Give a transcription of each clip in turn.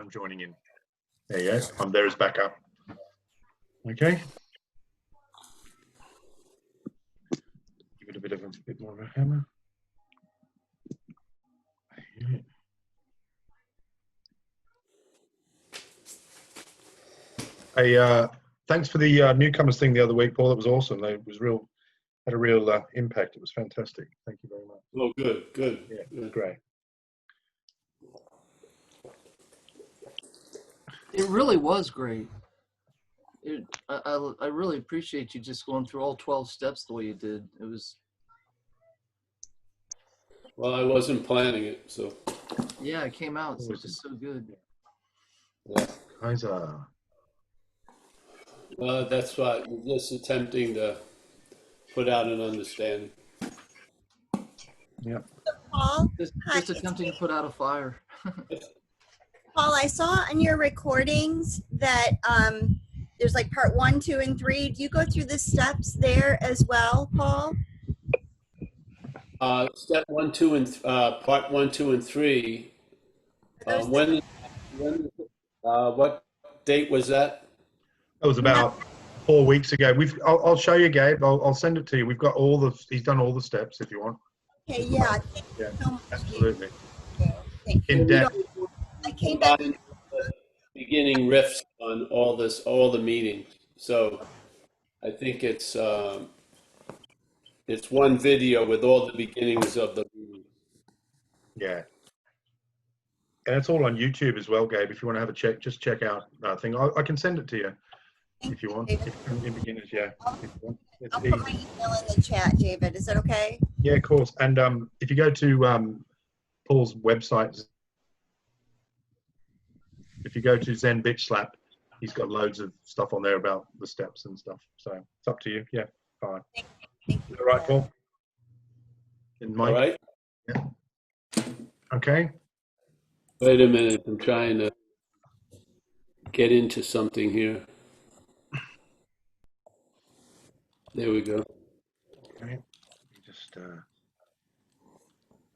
I'm joining in. There you go. I'm there as backup. Okay. Give it a bit more of a hammer. Hey, thanks for the newcomers thing the other week, Paul. It was awesome. It was had a real impact. It was fantastic. Thank you very much. Oh, good. Yeah, it was great. It really was great. I really appreciate you just going through all 12 steps the way you did. It was. Well, I wasn't planning it, so. Yeah, it came out. So just so good. Yeah. Kaiser. Well, that's why we're just attempting to put out an understanding. Yeah. Paul, Just attempting to put out a fire. Paul, I saw on your recordings that there's like part 1, 2, and 3. Do you go through the steps there as well, Paul? Step 1, 2, and part 1, 2, and 3. What date was that? That was about 4 weeks ago. I'll show you, Gabe. I'll send it to you. We've got he's done all the steps if you want. Okay, yeah. Yeah, so much. absolutely. Thank you. In depth. I came back. Beginning riffs on all the meetings. So I think it's one video with all the beginnings of the meeting. Yeah. And it's all on YouTube as well, Gabe. If you want to have a check, just check out that thing. I can send it to you if you want. In beginners, yeah. I'll put my email in the chat, David. Is that okay? Yeah, of course. And if you go to Paul's website, if you go to Zen Bitch Slap, he's got loads of stuff on there about the steps and stuff. So it's up to you. Yeah, fine. Thank you. All right, Paul? And Mike? All right. Yeah. Okay. Wait a minute. I'm trying to get into something here. There we go. Okay. Just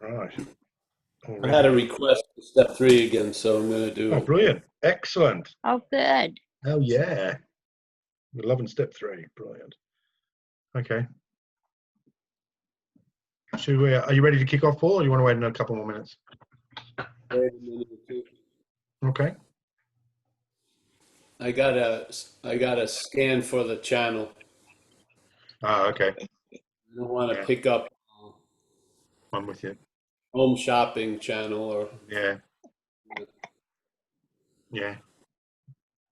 right. I had a request for step 3 again, so I'm going to do Oh, it. brilliant. Excellent. Oh, good. Oh, yeah. We're loving step 3. Brilliant. Okay. Are you ready to kick off, Paul, or do you want to wait a couple more minutes? Wait a minute or two. Okay. I got a scan for the channel. Ah, okay. I don't want to pick up I'm with you. home shopping channel or Yeah. Yeah.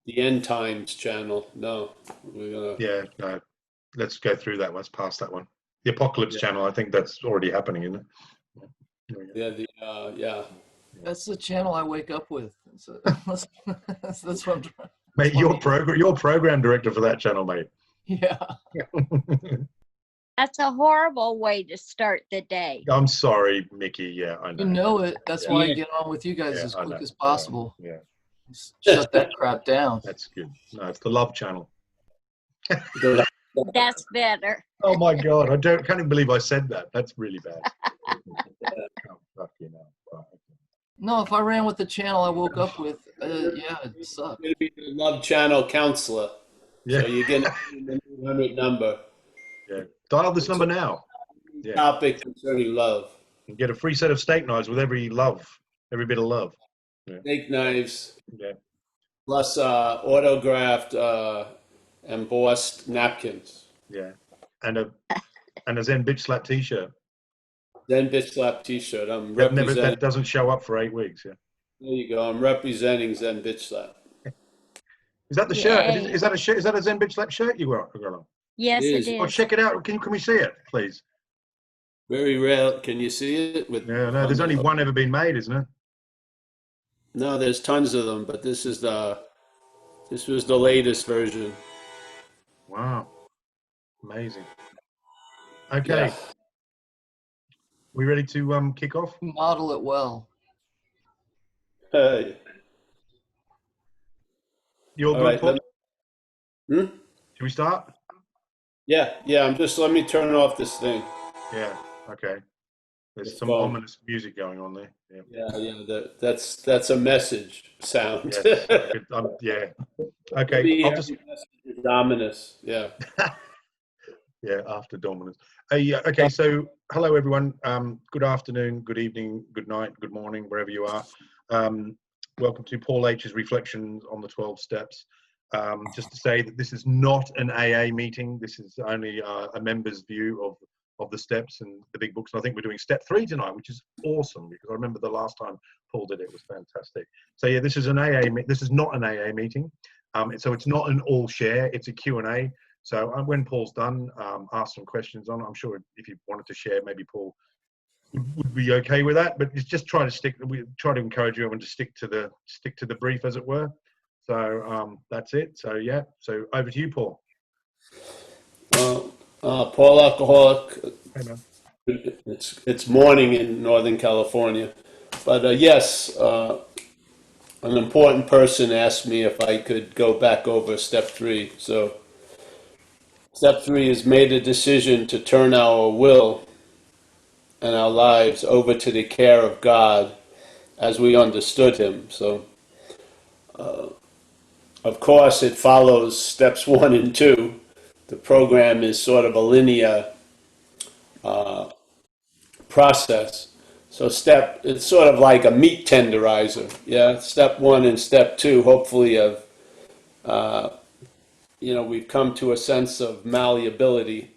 the end times channel. No, we're gonna. Yeah. No. Let's go through that. Let's pass that one. The apocalypse channel. I think that's already happening, isn't it? Yeah. Yeah. That's the channel I wake up with. So, that's what I'm trying. Mate, you're program director for that channel, mate. Yeah. That's a horrible way to start the day. I'm sorry, Mickey. Yeah, I know. You know it. That's why I get on with you guys as quick as possible. Yeah. Shut that crap down. That's good. No, it's the love channel. That's better. Oh my God, can't even believe I said that. That's really bad. Oh, fuck you know. Right, okay. No, if I ran with the channel I woke up with, yeah, it sucked. You're gonna be the love channel counselor. Yeah. So you're gonna the 100 number. Yeah. Dial this number now. Yeah. Topic concerning love. And get a free set of steak knives with every bit of love. Yeah. Steak knives. Yeah. Plus autographed embossed napkins. Yeah. And a Zen Bitch Slap T-shirt. Then Bitch Slap T-shirt. I'm representing. That doesn't show up for 8 weeks. Yeah. There you go. I'm representing Zen Bitch Slap. Is that the shirt? Is that a shirt? Is that a Zen Bitch Slap shirt you got on? Yes, It it is. is. Oh, check it out. Can we see it, please? Very rare. Can you see it? No. There's only one ever been made, isn't it? No, there's tons of them, but this was the latest version. Wow. Amazing. Okay. Yeah. We ready to kick off? Model it well. You all All good, right, Paul? Hmm? Should we start? Yeah. Let me turn off this thing. Yeah. Okay. There's The some phone. ominous music going on there. Yeah. Yeah. That's a message sound. Yes. Yeah. Okay. Maybe I'll just. every message is ominous. Yeah. Yeah. After dominance. Yeah. Okay. So hello everyone. Good afternoon. Good evening. Good night. Good morning. Wherever you are. Welcome to Paul H's Reflections on the 12 Steps. Just to say that this is not an AA meeting. This is only a member's view of the steps and the big books. And I think we're doing step 3 tonight, which is awesome because I remember the last time Paul did it, it was fantastic. So yeah, this is this is not an AA meeting. So it's not an all share, it's a Q&A. So when Paul's done, ask some questions on it. I'm sure if you wanted to share, maybe Paul would be okay with that, but just try to encourage everyone to stick to the brief, as it were. So that's it. So yeah, so over to you, Paul. Paul Alcoholic. Hey, man. It's morning in Northern California, but yes, an important person asked me if I could go back over step 3. So step 3 is made a decision to turn our will and our lives over to the care of God as we understood Him. So of course it follows steps 1 and 2. The program is sort of a linear process. So it's sort of like a meat tenderizer. Yeah, step 1 and step 2 hopefully have, we've come to a sense of malleability,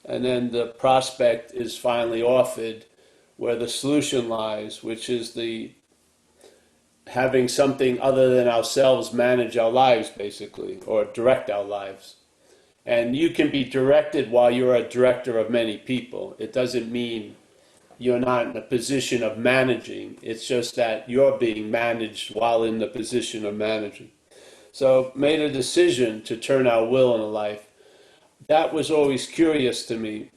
and then the prospect is finally offered where the solution lies, which is the having something other than ourselves manage our lives, basically, or direct our lives. And you can be directed while you're a director of many people. It doesn't mean you're not in a position of managing. It's just that you're being managed while in the position of managing. So made a decision to turn our will in a life. That was always curious to me,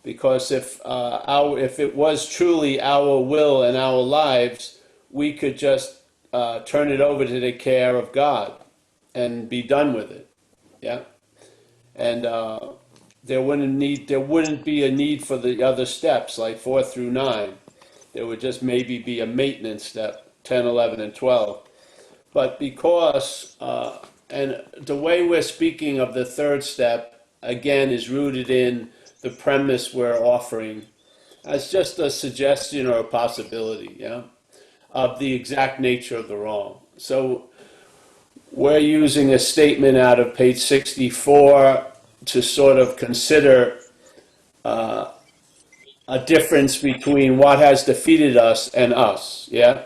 because if it was truly our will and our lives, we could just turn it over to the care of God and be done with it. Yeah. And there wouldn't be a need for the other steps like 4 through 9. There would just maybe be a maintenance step, 10, 11, and 12. But because, and the way we're speaking of the 3rd step, again, is rooted in the premise we're offering as just a suggestion or a possibility, yeah, of the exact nature of the wrong. So we're using a statement out of page 64 to sort of consider a difference between what has defeated us and us, yeah?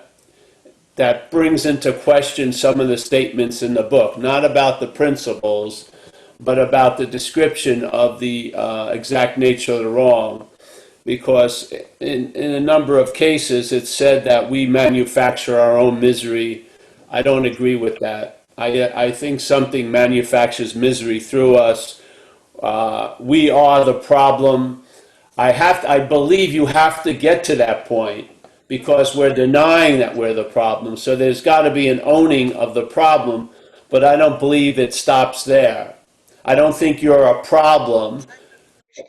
That brings into question some of the statements in the book, not about the principles, but about the description of the exact nature of the wrong. Because in a number of cases, it's said that we manufacture our own misery. I don't agree with that. I think something manufactures misery through us. We are the problem. I believe you have to get to that point because we're denying that we're the problem. So there's got to be an owning of the problem, but I don't believe it stops there. I don't think you're a problem,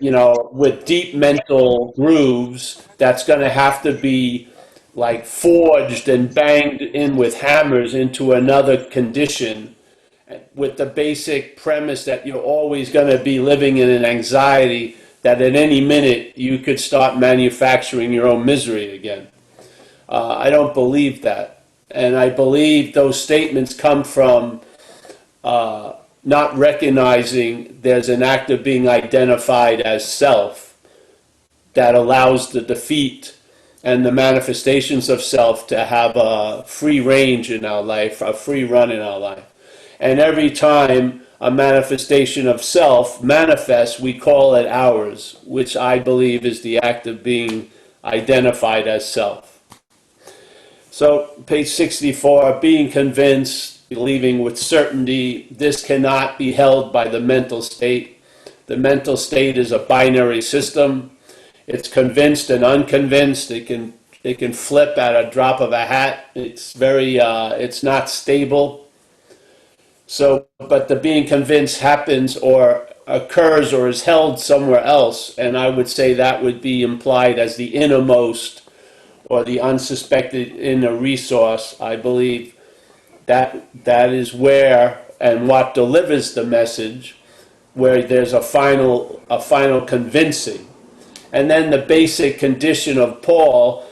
with deep mental grooves that's going to have to be like forged and banged in with hammers into another condition, with the basic premise that you're always going to be living in an anxiety that at any minute you could start manufacturing your own misery again. I don't believe that. And I believe those statements come from not recognizing there's an act of being identified as self that allows the defeat and the manifestations of self to have a free range in our life, a free run in our life. And every time a manifestation of self manifests, we call it ours, which I believe is the act of being identified as self. So, page 64, being convinced, believing with certainty, this cannot be held by the mental state. The mental state is a binary system. It's convinced and unconvinced. It can flip at a drop of a hat. It's it's not stable. So, but the being convinced happens, or occurs or is held somewhere else, and I would say that would be implied as the innermost or the unsuspected inner resource. I believe that is where and what delivers the message, where there's a final convincing. And then the basic condition of Paul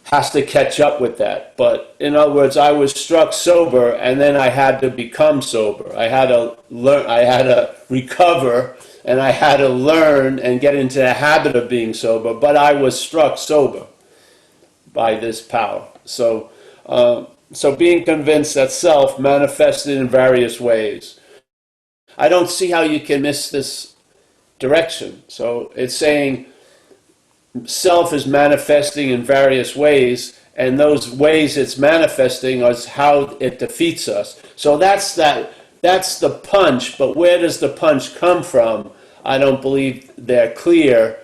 has to catch up with that. But in other words, I was struck sober, and then I had to become sober. I had to learn, I had to recover, and I had to learn and get into the habit of being sober. But I was struck sober by this power. So being convinced that self manifested in various ways. I don't see how you can miss this direction. So it's saying self is manifesting in various ways, and those ways it's manifesting is how it defeats us. So that's the punch, but where does the punch come from? I don't believe they're clear.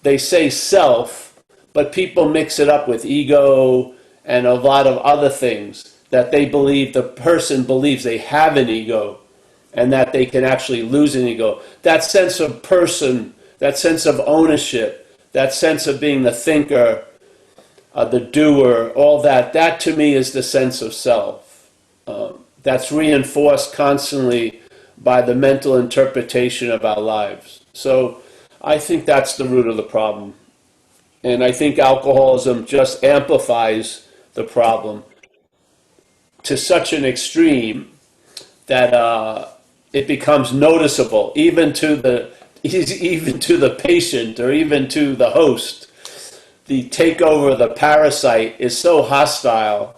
They say self, but people mix it up with ego and a lot of other things, that they believe, the person believes they have an ego and that they can actually lose an ego. That sense of person, that sense of ownership, that sense of being the thinker, the doer, all that to me is the sense of self. That's reinforced constantly by the mental interpretation of our lives. So I think that's the root of the problem. And I think alcoholism just amplifies the problem to such an extreme that it becomes noticeable, even to the patient or even to the host. The takeover of the parasite is so hostile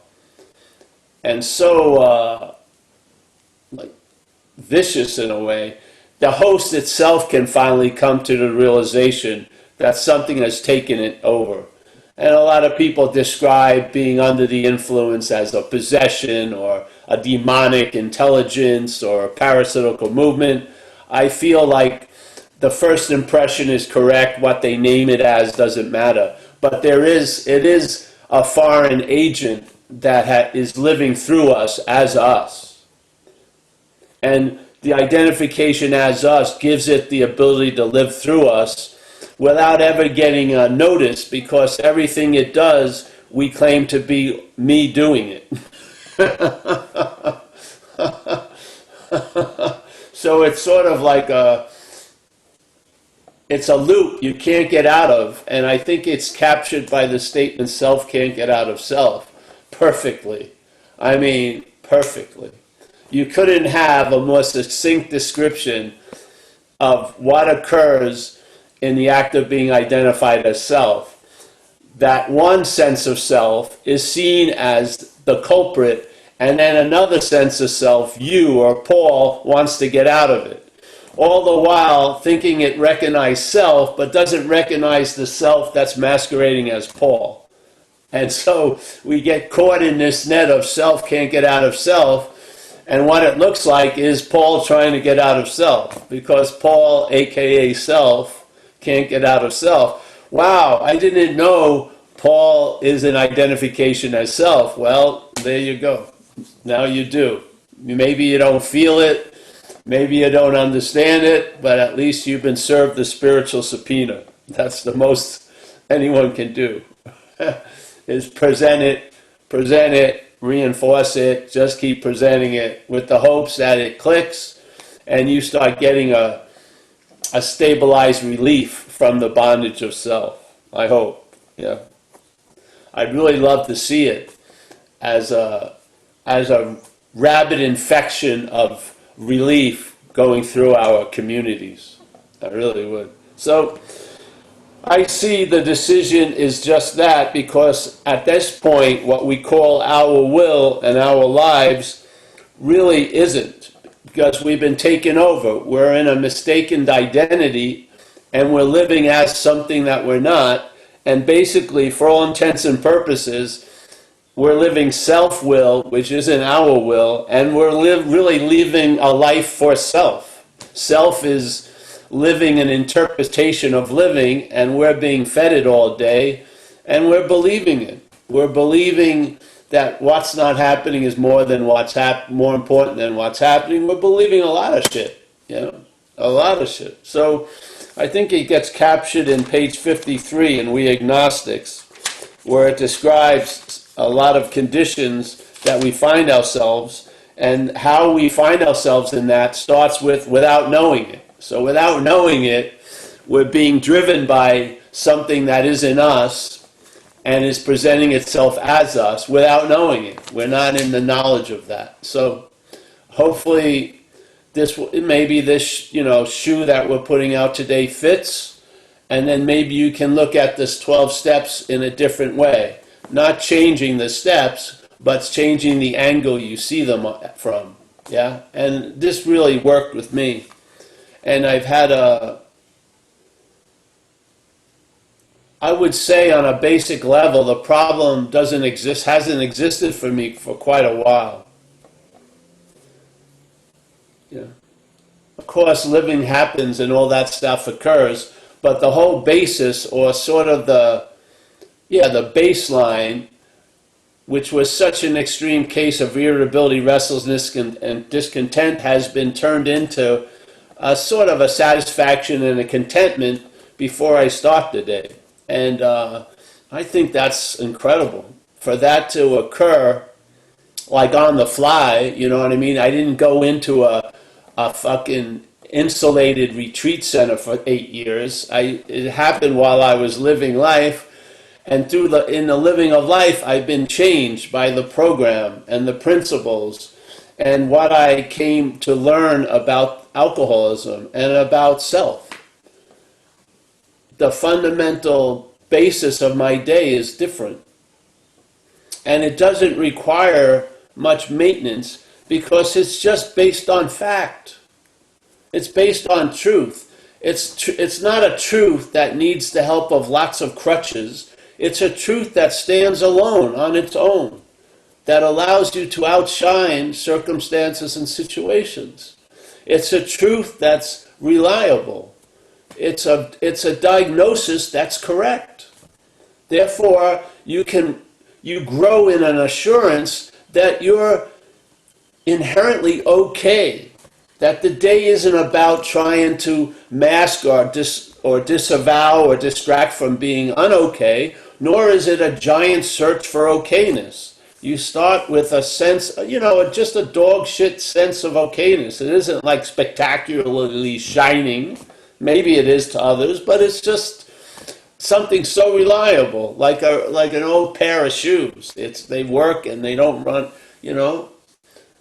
and so vicious in a way. The host itself can finally come to the realization that something has taken it over. And a lot of people describe being under the influence as a possession or a demonic intelligence or a parasitical movement. I feel like the first impression is correct. What they name it as doesn't matter. But it is a foreign agent that is living through us as us. And the identification as us gives it the ability to live through us without ever getting notice, because everything it does, we claim to be me doing it. So it's sort of like it's a loop you can't get out of, and I think it's captured by the statement, self can't get out of self, perfectly. I mean, perfectly. You couldn't have a more succinct description of what occurs in the act of being identified as self. That one sense of self is seen as the culprit, and then another sense of self, you or Paul, wants to get out of it. All the while thinking it recognizes self, but doesn't recognize the self that's masquerading as Paul. And so we get caught in this net of self can't get out of self, and what it looks like is Paul trying to get out of self, because Paul, aka self, can't get out of self. Wow, I didn't know Paul is an identification as self. Well, there you go. Now you do. Maybe you don't feel it, maybe you don't understand it, but at least you've been served the spiritual subpoena. That's the most anyone can do, is present it, reinforce it, just keep presenting it with the hopes that it clicks and you start getting a stabilized relief from the bondage of self. I hope. Yeah. I'd really love to see it as a rabid infection of relief going through our communities. I really would. So I see the decision is just that, because at this point what we call our will and our lives really isn't, because we've been taken over. We're in a mistaken identity, and we're living as something that we're not. And basically, for all intents and purposes, we're living self-will, which isn't our will, and we're really living a life for self. Self is living an interpretation of living, and we're being fed it all day, and we're believing it. We're believing that what's not happening is more important than what's happening. We're believing a lot of shit, you know. A lot of shit. So I think it gets captured in page 53 in We Agnostics, where it describes a lot of conditions that we find ourselves, and how we find ourselves in that starts with without knowing it. So without knowing it, we're being driven by something that is in us and is presenting itself as us without knowing it. We're not in the knowledge of that. So hopefully maybe this shoe that we're putting out today fits, and then maybe you can look at this 12 steps in a different way. Not changing the steps, but changing the angle you see them from. Yeah, and this really worked with me. And I've had I would say on a basic level, the problem hasn't existed for me for quite a while. Yeah. Of course, living happens and all that stuff occurs, but the whole basis, or sort of the baseline, which was such an extreme case of irritability, restlessness, and discontent, has been turned into a sort of a satisfaction and a contentment before I start the day. And I think that's incredible. For that to occur, like on the fly, you know what I mean? I didn't go into a fucking insulated retreat center for 8 years. It happened while I was living life. And in the living of life, I've been changed by the program and the principles and what I came to learn about alcoholism and about self. The fundamental basis of my day is different. And it doesn't require much maintenance because it's just based on fact. It's based on truth. It's not a truth that needs the help of lots of crutches. It's a truth that stands alone on its own, that allows you to outshine circumstances and situations. It's a truth that's reliable. It's a diagnosis that's correct. Therefore, you grow in an assurance that you're inherently okay, that the day isn't about trying to mask or disavow or distract from being unokay, nor is it a giant search for okayness. You start with a sense, just a dog shit sense of okayness. It isn't like spectacularly shining. Maybe it is to others, but it's just something so reliable, like an old pair of shoes. They work and they don't run,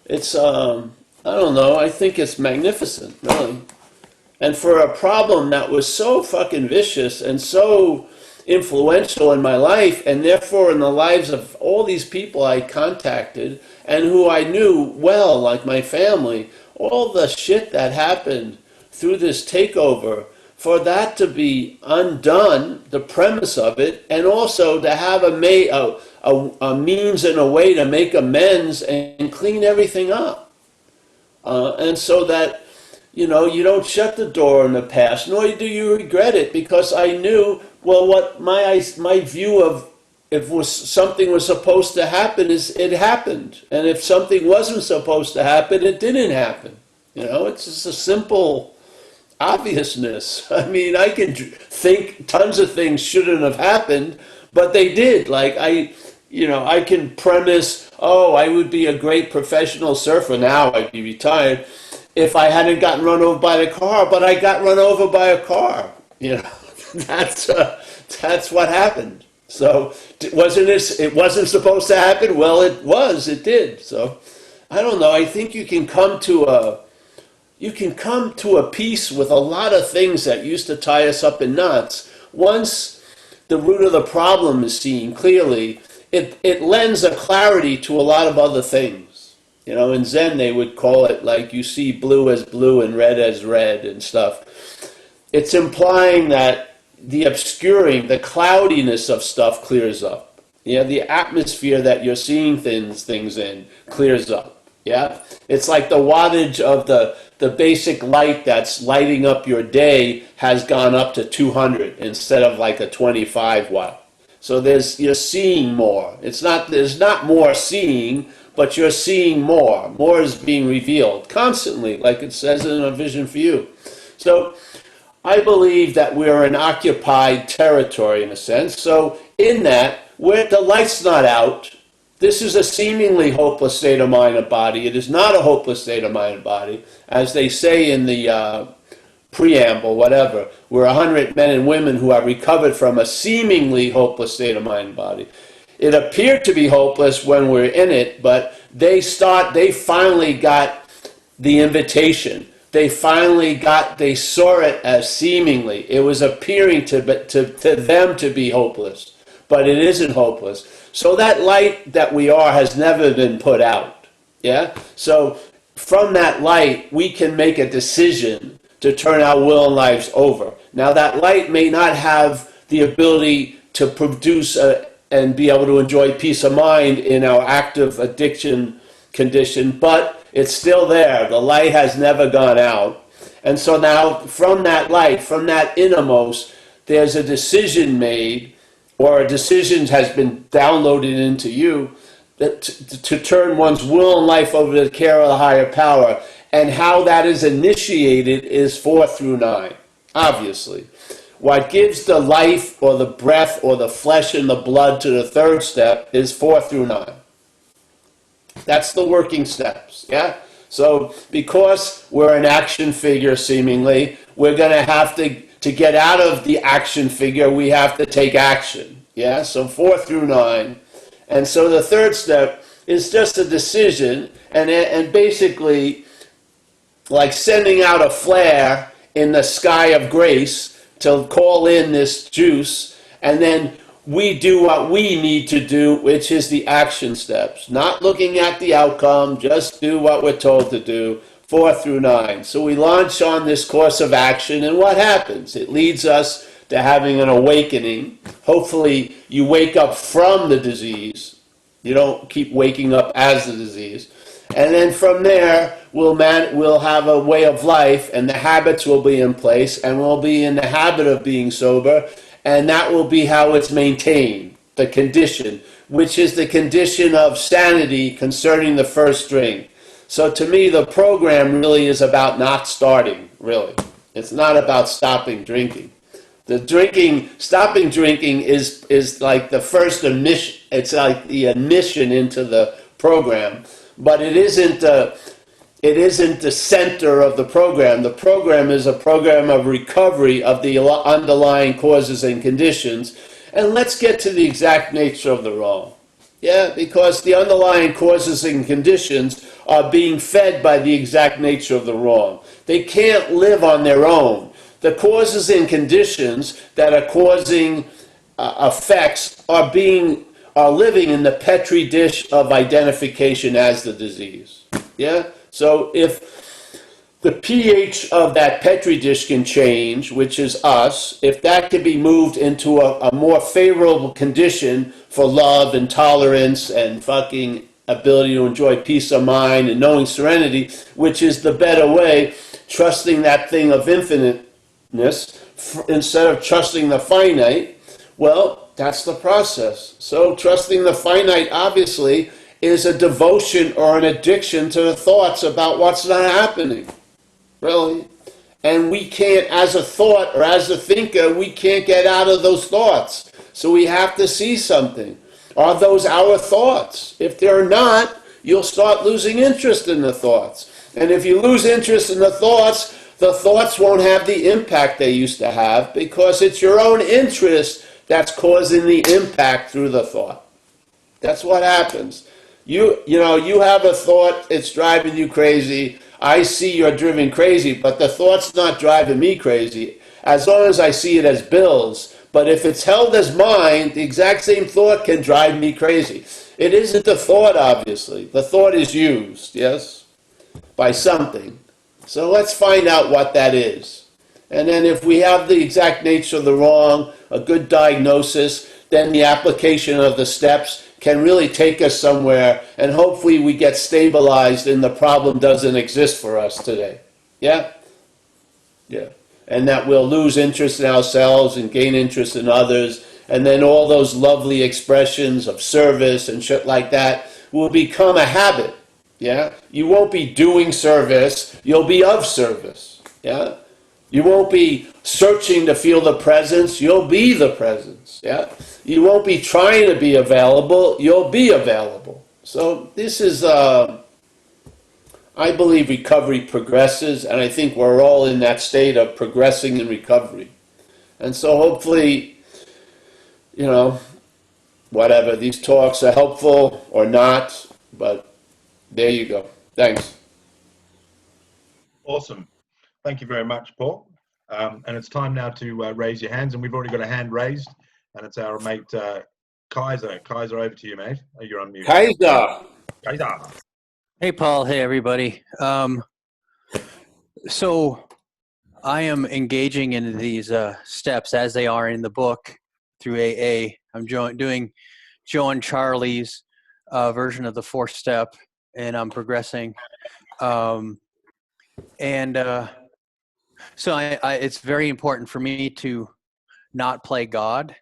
It's, I don't know, I think it's magnificent, really. And for a problem that was so fucking vicious and so influential in my life, and therefore in the lives of all these people I contacted and who I knew well, like my family, all the shit that happened through this takeover, for that to be undone, the premise of it, and also to have a means and a way to make amends and clean everything up. And so that, you don't shut the door on the past, nor do you regret it, because I knew, well, what my view of if something was supposed to happen is it happened. And if something wasn't supposed to happen, it didn't happen. It's just a simple obviousness. I mean, I can think tons of things shouldn't have happened, but they did. Like I can premise, I would be a great professional surfer now, I'd be retired, if I hadn't gotten run over by the car, but I got run over by a car. That's what happened. So it wasn't supposed to happen? Well, it did. So I don't know, I think you can come to a peace with a lot of things that used to tie us up in knots. Once the root of the problem is seen clearly, it lends a clarity to a lot of other things. In Zen they would call it like you see blue as blue and red as red and stuff. It's implying that the obscuring, the cloudiness of stuff clears up. The atmosphere that you're seeing things in clears up. It's like the wattage of the basic light that's lighting up your day has gone up to 200 instead of like a 25 watt. So you're seeing more. There's not more seeing, but you're seeing more. More is being revealed constantly, like it says in A Vision for You. So I believe that we're in occupied territory in a sense. So in that, where the light's not out, this is a seemingly hopeless state of mind and body. It is not a hopeless state of mind and body. As they say in the preamble, whatever, we're 100 men and women who have recovered from a seemingly hopeless state of mind and body. It appeared to be hopeless when we're in it, but they finally got the invitation. They saw it as seemingly. It was appearing to them to be hopeless, but it isn't hopeless. So that light that we are has never been put out. Yeah? So from that light, we can make a decision to turn our will and lives over. Now that light may not have the ability to produce and be able to enjoy peace of mind in our active addiction condition, but it's still there. The light has never gone out. And so now from that light, from that innermost, there's a decision made, or a decision has been downloaded into you that to turn one's will and life over to the care of the higher power. And how that is initiated is 4 through 9, obviously. What gives the life or the breath or the flesh and the blood to the third step is 4 through 9. That's the working steps, yeah? So because we're an action figure seemingly, we're going to have to get out of the action figure, we have to take action, yeah? So 4 through 9. And so the third step is just a decision, and basically like sending out a flare in the sky of grace to call in this juice, and then we do what we need to do, which is the action steps. Not looking at the outcome, just do what we're told to do, 4 through 9. So we launch on this course of action, and what happens? It leads us to having an awakening. Hopefully you wake up from the disease. You don't keep waking up as the disease. And then from there, we'll have a way of life, and the habits will be in place, and we'll be in the habit of being sober, and that will be how it's maintained, the condition, which is the condition of sanity concerning the first drink. So to me, the program really is about not starting, really. It's not about stopping drinking. Stopping drinking is like the first admission. It's like the admission into the program. But it isn't the center of the program. The program is a program of recovery of the underlying causes and conditions. And let's get to the exact nature of the wrong. Yeah, because the underlying causes and conditions are being fed by the exact nature of the wrong. They can't live on their own. The causes and conditions that are causing effects are living in the petri dish of identification as the disease. Yeah? So if the pH of that petri dish can change, which is us, if that can be moved into a more favorable condition for love and tolerance and fucking ability to enjoy peace of mind and knowing serenity, which is the better way, trusting that thing of infiniteness instead of trusting the finite, well, that's the process. So trusting the finite, obviously, is a devotion or an addiction to the thoughts about what's not happening. Really. And we can't, as a thought or as a thinker, we can't get out of those thoughts. So we have to see something. Are those our thoughts? If they're not, you'll start losing interest in the thoughts. And if you lose interest in the thoughts won't have the impact they used to have, because it's your own interest that's causing the impact through the thought. That's what happens. You have a thought, it's driving you crazy. I see you're driven crazy, but the thought's not driving me crazy, as long as I see it as bills. But if it's held as mine, the exact same thought can drive me crazy. It isn't the thought, obviously. The thought is used, yes, by something. So let's find out what that is. And then if we have the exact nature of the wrong, a good diagnosis, then the application of the steps can really take us somewhere, and hopefully we get stabilized and the problem doesn't exist for us today. Yeah? Yeah. And that we'll lose interest in ourselves and gain interest in others, and then all those lovely expressions of service and shit like that will become a habit. Yeah? You won't be doing service, you'll be of service. Yeah? You won't be searching to feel the presence, you'll be the presence. Yeah? You won't be trying to be available, you'll be available. So this is, I believe recovery progresses, and I think we're all in that state of progressing in recovery. And so hopefully, you know, whatever, these talks are helpful or not, but there you go. Thanks. Awesome. Thank you very much, Paul. And it's time now to raise your hands, and we've already got a hand raised, and it's our mate Kaiser. Kaiser, over to you, mate. Oh, you're on mute. Kaiser. Kaiser. Hey, Paul. Hey, everybody. So I am engaging in these steps as they are in the book through AA. I'm doing Joe and Charlie's version of the fourth step, and I'm progressing. So it's very important for me to not play God.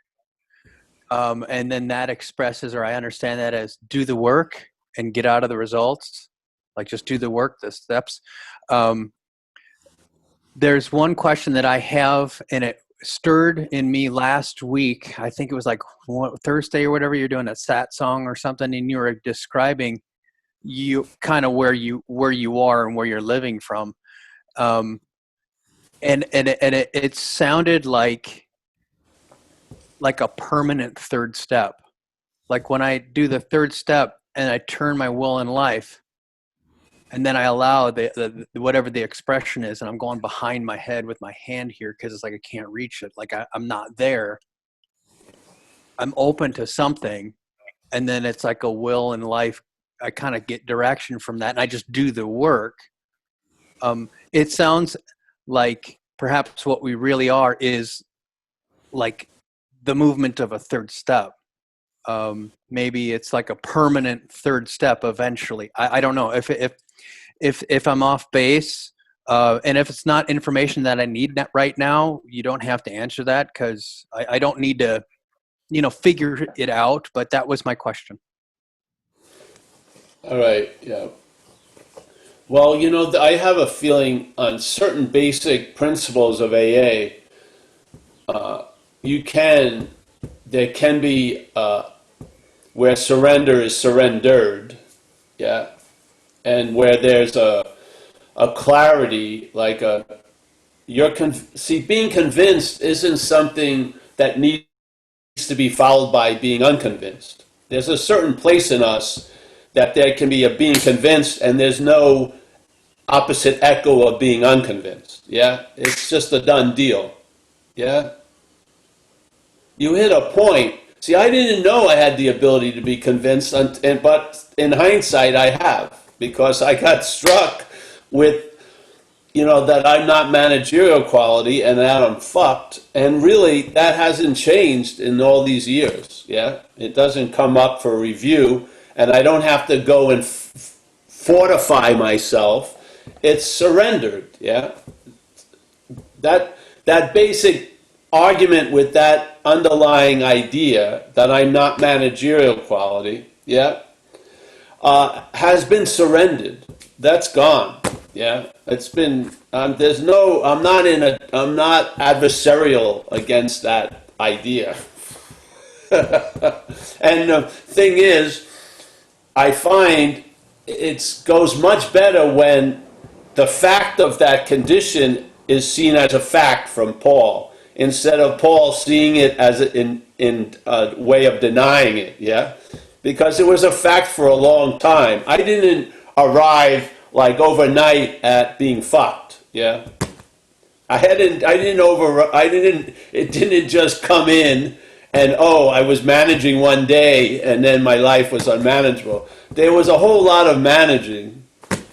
And then that expresses, or I understand that as do the work and get out of the results. Like just do the work, the steps. There's one question that I have, and it stirred in me last week. I think it was like Thursday or whatever. You're doing a sat song or something, and you were describing you kind of where you are and where you're living from. And it sounded like a permanent third step. Like when I do the third step and I turn my will in life, and then I allow the whatever the expression is, and I'm going behind my head with my hand here because it's like I can't reach it. Like I'm not there. I'm open to something, and then it's like a will in life. I kind of get direction from that, and I just do the work. It sounds like perhaps what we really are is like the movement of a third step. Maybe it's like a permanent third step eventually. I don't know if I'm off base, and if it's not information that I need right now, you don't have to answer that because I don't need to, figure it out. But that was my question. All right, yeah. Well, I have a feeling on certain basic principles of AA, there can be where surrender is surrendered, yeah, and where there's a clarity, like being convinced isn't something that needs to be followed by being unconvinced. There's a certain place in us that there can be a being convinced, and there's no opposite echo of being unconvinced. Yeah, it's just a done deal. Yeah, you hit a point. See, I didn't know I had the ability to be convinced, but in hindsight, I have, because I got struck with, that I'm not managerial quality and that I'm fucked. And really, that hasn't changed in all these years. Yeah, it doesn't come up for review, and I don't have to go and fortify myself. It's surrendered. Yeah, that basic argument with that underlying idea that I'm not managerial quality, yeah, has been surrendered. That's gone. Yeah, it's been. I'm not adversarial against that idea. And the thing is, I find it goes much better when the fact of that condition is seen as a fact from Paul, instead of Paul seeing it as in a way of denying it, yeah? Because it was a fact for a long time. I didn't arrive like overnight at being fucked, yeah? It didn't just come in and, I was managing one day and then my life was unmanageable. There was a whole lot of managing,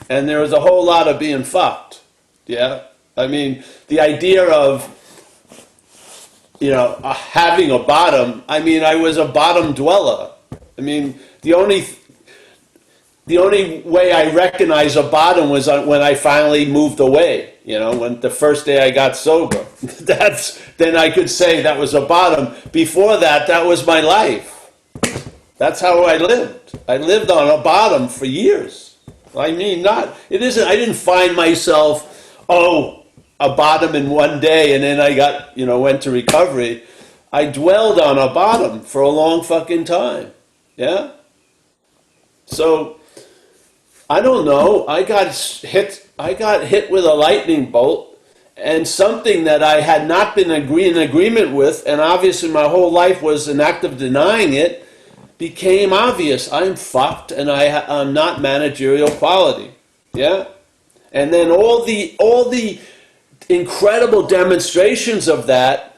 and there was a whole lot of being fucked, yeah? I mean, the idea of, having a bottom, I was a bottom dweller. The only way I recognized a bottom was when I finally moved away, when the first day I got sober. Then I could say that was a bottom. Before that, that was my life. That's how I lived. I lived on a bottom for years. I didn't find myself, a bottom in one day and then I got, went to recovery. I dwelled on a bottom for a long fucking time. Yeah? So, I don't know. I got hit with a lightning bolt, and something that I had not been in agreement with, and obviously my whole life was an act of denying it, became obvious. I'm fucked, and I'm not managerial quality. Yeah? And then all the incredible demonstrations of that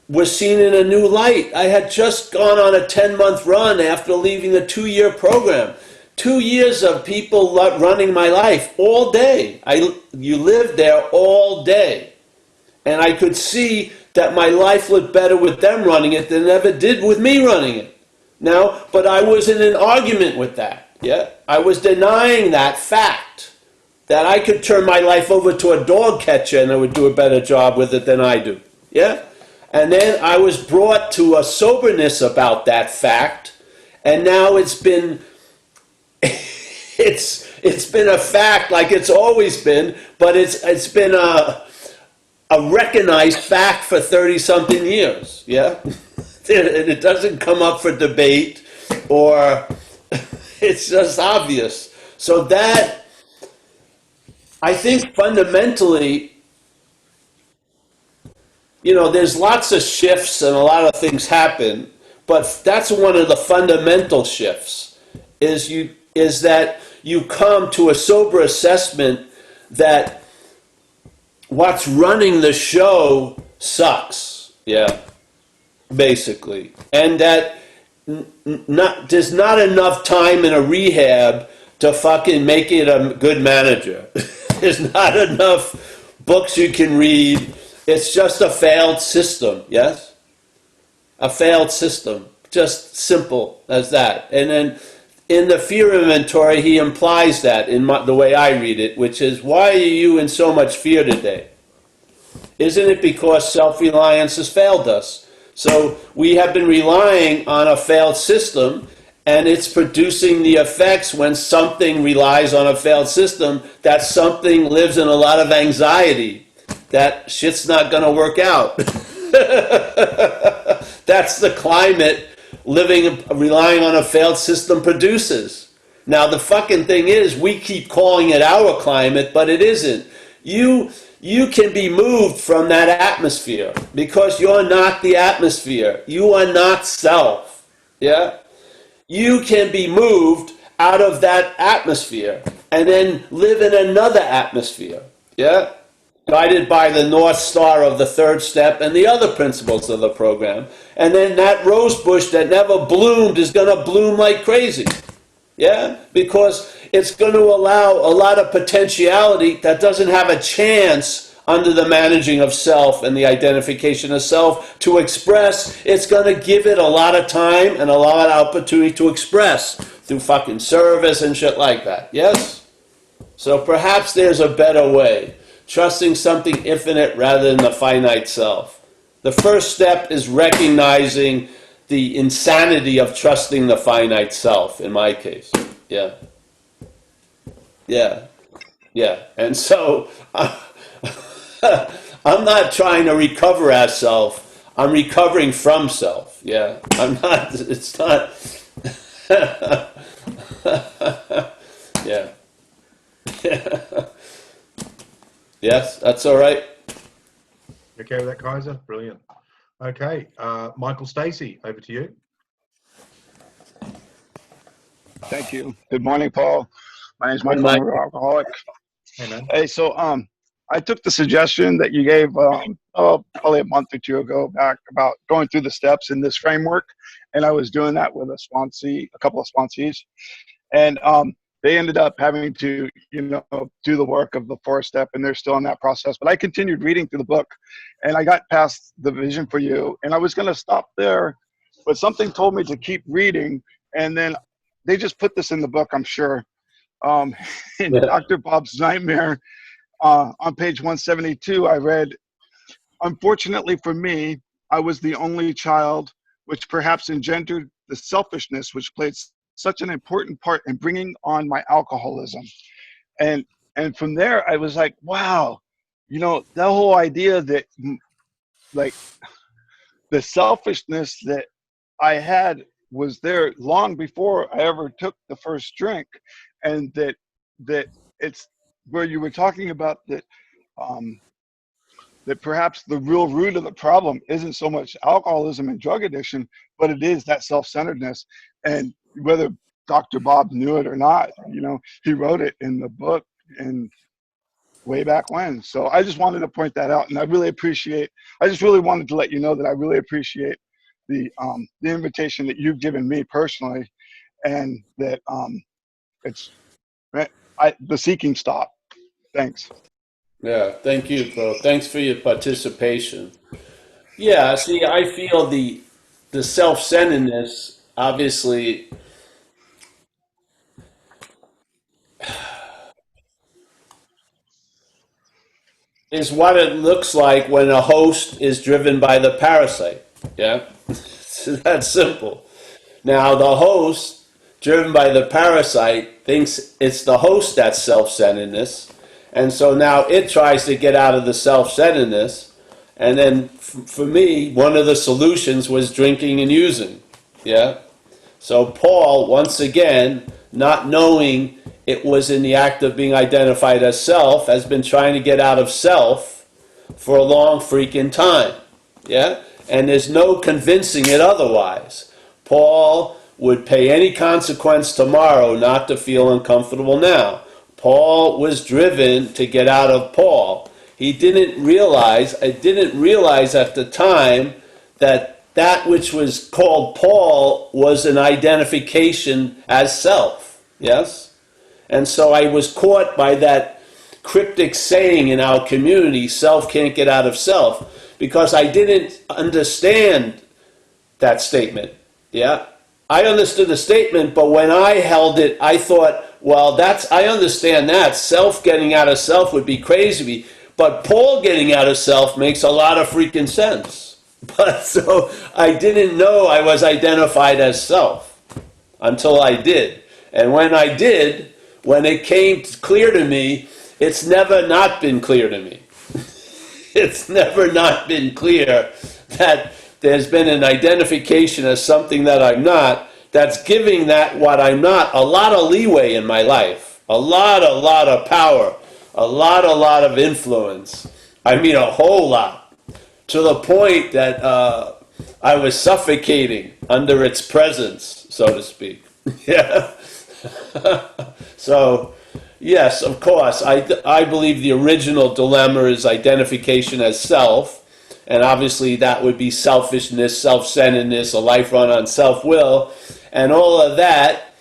was seen in a new light. I had just gone on a 10-month run after leaving a 2-year program. 2 years of people running my life all day. You lived there all day. And I could see that my life looked better with them running it than it ever did with me running it. Now, but I was in an argument with that. Yeah? I was denying that fact, that I could turn my life over to a dog catcher and I would do a better job with it than I do. Yeah? And then I was brought to a soberness about that fact, and now it's been it's been a fact like it's always been, but it's been a recognized fact for 30-something years. Yeah? It doesn't come up for debate, or it's just obvious. So that, I think fundamentally, there's lots of shifts and a lot of things happen, but that's one of the fundamental shifts, is that you come to a sober assessment that what's running the show sucks. Yeah, basically. And that there's not enough time in a rehab to fucking make it a good manager. There's not enough books you can read. It's just a failed system, yes? A failed system. Just simple as that. And then in the fear inventory, he implies that in the way I read it, which is, why are you in so much fear today? Isn't it because self-reliance has failed us? So we have been relying on a failed system, and it's producing the effects when something relies on a failed system, that something lives in a lot of anxiety. That shit's not going to work out. That's the climate relying on a failed system produces. Now, the fucking thing is, we keep calling it our climate, but it isn't. You can be moved from that atmosphere because you're not the atmosphere. You are not self. Yeah? You can be moved out of that atmosphere and then live in another atmosphere. Yeah? Guided by the North Star of the third step and the other principles of the program. And then that rose bush that never bloomed is going to bloom like crazy. Yeah? Because it's going to allow a lot of potentiality that doesn't have a chance under the managing of self and the identification of self to express. It's going to give it a lot of time and a lot of opportunity to express through fucking service and shit like that. Yes? So perhaps there's a better way. Trusting something infinite rather than the finite self. The first step is recognizing the insanity of trusting the finite self, in my case. Yeah. Yeah. Yeah. And so, I'm not trying to recover as self. I'm recovering from self. Yeah. It's not. Yeah. Yeah. Yes, that's all right. You okay with that, Kaiser? Brilliant. Okay, Michael Stacey, over to you. Thank you. Good morning, Paul. My name is Michael. I'm an alcoholic. Hey, man. Hey, so I took the suggestion that you gave probably a month or two ago back about going through the steps in this framework, and I was doing that with a couple of sponsees, and they ended up having to, do the work of the fourth step, and they're still in that process. But I continued reading through the book, and I got past the vision for you, and I was going to stop there, but something told me to keep reading, and then they just put this in the book, I'm sure. In Dr. Bob's Nightmare, on page 172, I read, "Unfortunately for me, I was the only child, which perhaps engendered the selfishness which played such an important part in bringing on my alcoholism." And from there, I was like, wow, you know, that whole idea that like the selfishness that I had was there long before I ever took the first drink, and that it's where you were talking about that that perhaps the real root of the problem isn't so much alcoholism and drug addiction, but it is that self-centeredness. And whether Dr. Bob knew it or not, you know, he wrote it in the book and way back when. So I just wanted to point that out, and I just really wanted to let you know that I really appreciate the invitation that you've given me personally, and that it's the seeking stop. Thanks. Yeah, thank you, bro. Thanks for your participation. Yeah, see, I feel the self-centeredness, obviously, is what it looks like when a host is driven by the parasite. Yeah, so that's simple. Now, the host, driven by the parasite, thinks it's the host that's self-centeredness, and so now it tries to get out of the self-centeredness. And then, for me, one of the solutions was drinking and using. Yeah. So Paul, once again, not knowing it was in the act of being identified as self, has been trying to get out of self for a long freaking time. Yeah? And there's no convincing it otherwise. Paul would pay any consequence tomorrow not to feel uncomfortable now. Paul was driven to get out of Paul. I didn't realize at the time that which was called Paul was an identification as self. Yes? And so I was caught by that cryptic saying in our community, self can't get out of self, because I didn't understand that statement. Yeah? I understood the statement, but when I held it, I thought, well, I understand that. Self getting out of self would be crazy. But Paul getting out of self makes a lot of freaking sense. But so I didn't know I was identified as self until I did. And when I did, when it came clear to me, it's never not been clear to me. It's never not been clear that there's been an identification as something that I'm not, that's giving that what I'm not a lot of leeway in my life, a lot of power, a lot of influence. I mean, a whole lot. To the point that I was suffocating under its presence, so to speak. Yeah. So, yes, of course, I believe the original dilemma is identification as self, and obviously that would be selfishness, self-centeredness, a life run on self-will, and all of that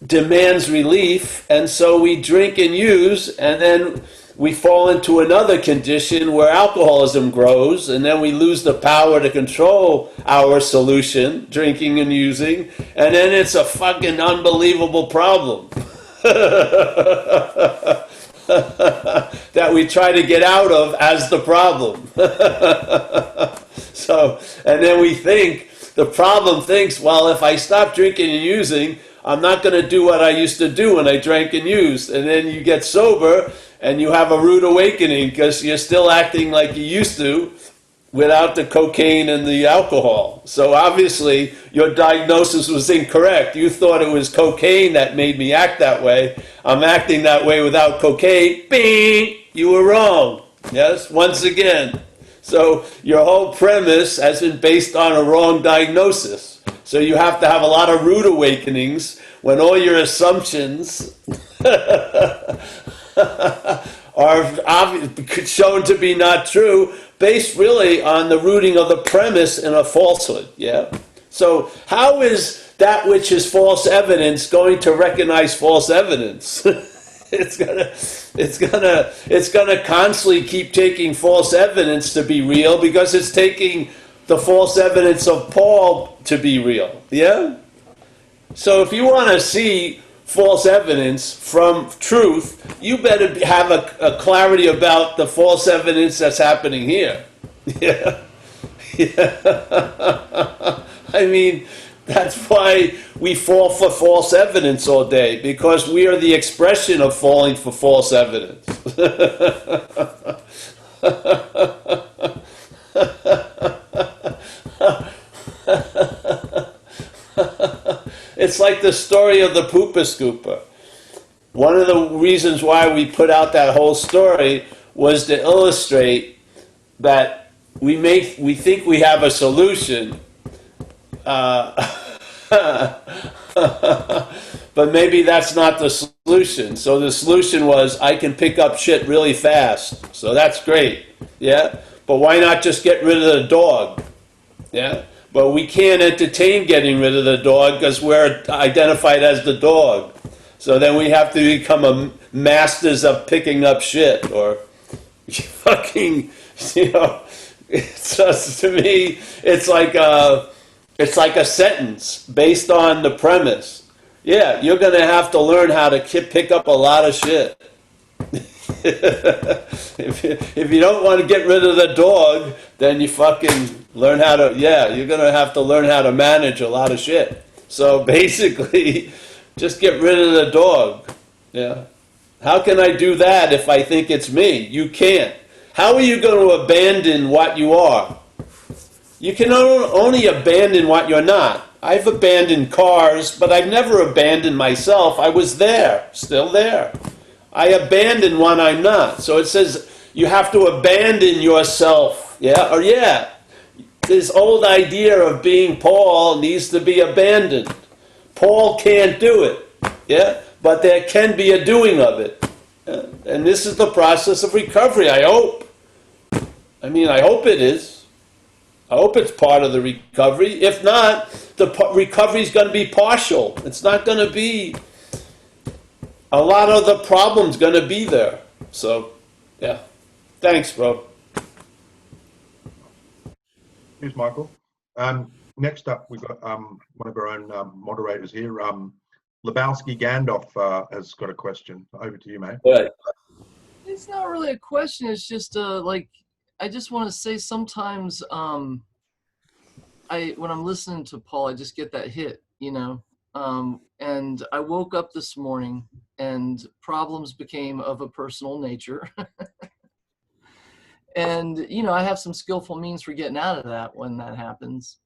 demands relief, and so we drink and use, and then we fall into another condition where alcoholism grows, and then we lose the power to control our solution, drinking and using, and then it's a fucking unbelievable problem that we try to get out of as the problem. So, and then we think, the problem thinks, well, if I stop drinking and using, I'm not going to do what I used to do when I drank and used. And then you get sober and you have a rude awakening because you're still acting like you used to without the cocaine and the alcohol. So obviously your diagnosis was incorrect. You thought it was cocaine that made me act that way. I'm acting that way without cocaine. Bing! You were wrong. Yes, once again. So your whole premise has been based on a wrong diagnosis. So you have to have a lot of rude awakenings when all your assumptions are shown to be not true, based really on the rooting of the premise in a falsehood. Yeah. So how is that which is false evidence going to recognize false evidence? It's gonna constantly keep taking false evidence to be real because it's taking the false evidence of Paul to be real. Yeah? So if you want to see false evidence from truth, you better have a clarity about the false evidence that's happening here. Yeah. Yeah. I mean, that's why we fall for false evidence all day, because we are the expression of falling for false evidence. It's like the story of the pooper scooper. One of the reasons why we put out that whole story was to illustrate that we think we have a solution, but maybe that's not the solution. So the solution was, I can pick up shit really fast. So that's great. Yeah. But why not just get rid of the dog? Yeah. But we can't entertain getting rid of the dog because we're identified as the dog. So then we have to become a masters of picking up shit, or fucking, it's just, to me, it's like a sentence based on the premise. Yeah, you're going to have to learn how to pick up a lot of shit. if you don't want to get rid of the dog, then you fucking learn how to, you're going to have to learn how to manage a lot of shit. So basically, just get rid of the dog. Yeah. How can I do that if I think it's me? You can't. How are you going to abandon what you are? You can only abandon what you're not. I've abandoned cars, but I've never abandoned myself. I was there, still there. I abandon what I'm not. So it says you have to abandon yourself. Yeah, or this old idea of being Paul needs to be abandoned. Paul can't do it. Yeah, but there can be a doing of it. And this is the process of recovery, I hope. I hope it is. I hope it's part of the recovery. If not, the recovery is going to be partial. It's not going to be... A lot of the problem's going to be there. So, yeah. Thanks, bro. Here's Michael. Next up, we've got one of our own moderators here. Lebowski Gandalf has got a question. Over to you, mate. Good. It's not really a question. It's just I just want to say sometimes when I'm listening to Paul, I just get that hit, and I woke up this morning and problems became of a personal nature. And, I have some skillful means for getting out of that when that happens.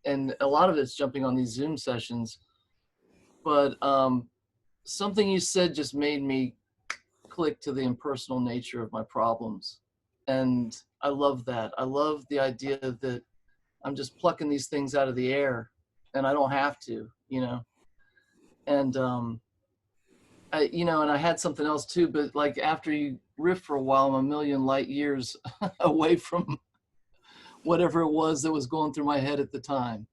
And a lot of it's jumping on these Zoom sessions. But something you said just made me click to the impersonal nature of my problems. And I love that. I love the idea that I'm just plucking these things out of the air and I don't have to, And, and I had something else too, but like after you riff for a while, I'm a million light years away from whatever it was that was going through my head at the time,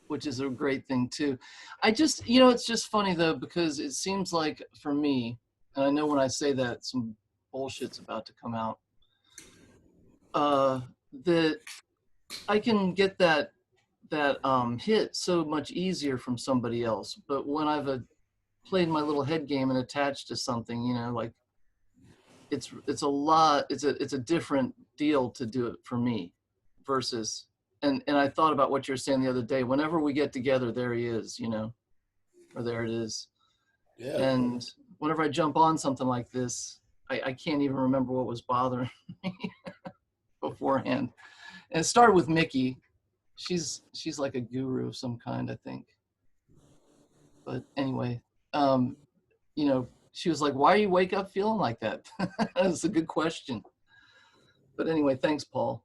which is a great thing too. I just, it's just funny though, because it seems like for me, and I know when I say that some bullshit's about to come out, that I can get that hit so much easier from somebody else. But when I've played my little head game and attached to something, like it's a different deal to do it for me versus, and I thought about what you were saying the other day, whenever we get together, there he is, or there it is. Yeah. And whenever I jump on something like this, I can't even remember what was bothering me beforehand. And it started with Mickey. She's like a guru of some kind, I think. But anyway, she was like, why do you wake up feeling like that? That's a good question. But anyway, thanks, Paul.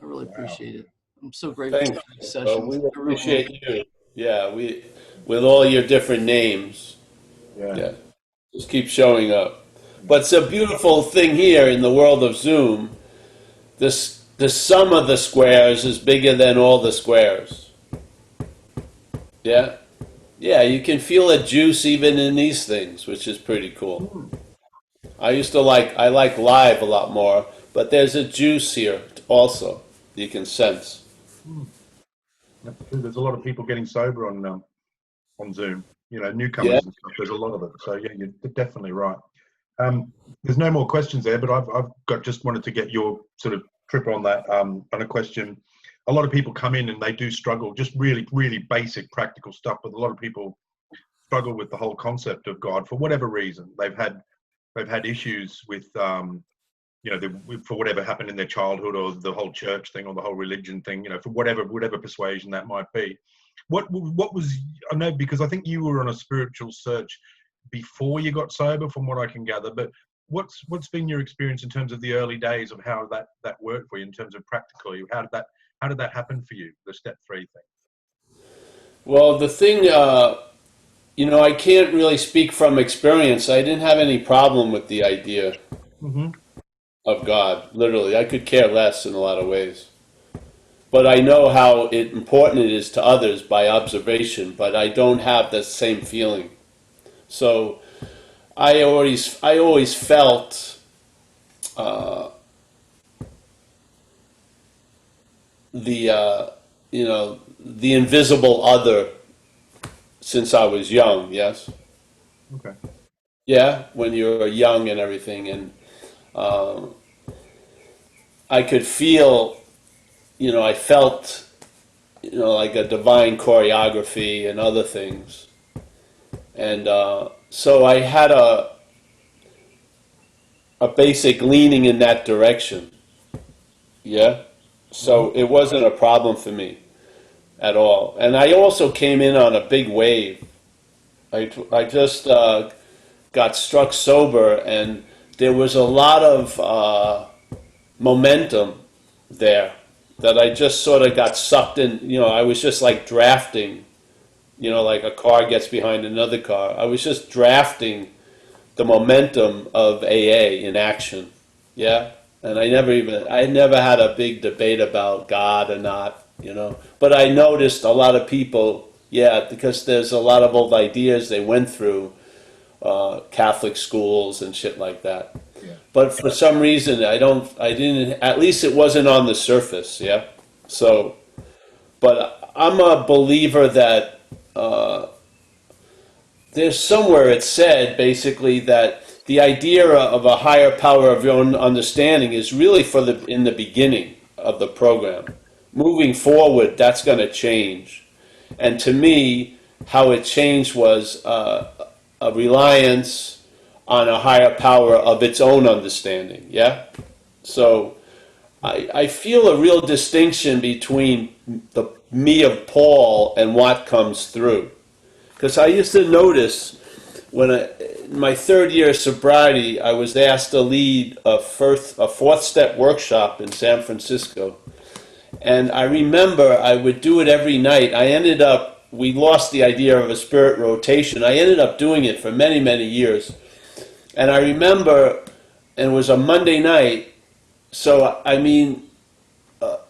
I really appreciate it. I'm so grateful for these sessions. We appreciate you. Yeah, with all your different names. Yeah. Just keep showing up. But it's a beautiful thing here in the world of Zoom. The sum of the squares is bigger than all the squares. Yeah? Yeah, you can feel a juice even in these things, which is pretty cool. I like live a lot more, but there's a juice here also you can sense. There's a lot of people getting sober on Zoom, newcomers and stuff. There's a lot of it. So yeah, you're definitely right. There's no more questions there, but I've just wanted to get your sort of trip on that, on a question. A lot of people come in and they do struggle, just really, really basic practical stuff, but a lot of people struggle with the whole concept of God for whatever reason. They've had they've had issues with, you know, for whatever happened in their childhood, or the whole church thing, or the whole religion thing, you know, for whatever persuasion that might be. What was, I know, because I think you were on a spiritual search before you got sober, from what I can gather, but what's been your experience in terms of the early days of how that worked for you in terms of practically? How did that happen for you, the step 3 thing? Well, the thing, you know, I can't really speak from experience. I didn't have any problem with the idea of God. Literally, I could care less in a lot of ways. But I know how important it is to others by observation, but I don't have the same feeling. So I always felt you know, the invisible other since I was young. Yes. Okay. Yeah, when you're young and everything, and I could feel, you know, I felt, you know, like a divine choreography and other things, and so I had a basic leaning in that direction. Yeah, so it wasn't a problem for me at all, and I also came in on a big wave. I just got struck sober, and there was a lot of momentum there that I just sort of got sucked in. You know, I was just like drafting, you know, like a car gets behind another car. I was just drafting the momentum of AA in action. Yeah. And I never had a big debate about God or not, you know. But I noticed a lot of people, yeah, because there's a lot of old ideas they went through, Catholic schools and shit like that. Yeah. But for some reason, I didn't, at least it wasn't on the surface, yeah? So, but I'm a believer that there's somewhere it said basically that the idea of a higher power of your own understanding is really in the beginning of the program. Moving forward, that's going to change. And to me, how it changed was a reliance on a higher power of its own understanding, yeah? So I feel a real distinction between the me of Paul and what comes through. Because I used to notice when in my 3rd year of sobriety, I was asked to lead a 4th step workshop in San Francisco. And I remember I would do it every night. We lost the idea of a spirit rotation. I ended up doing it for many, many years. And I remember, and it was a Monday night, so I mean,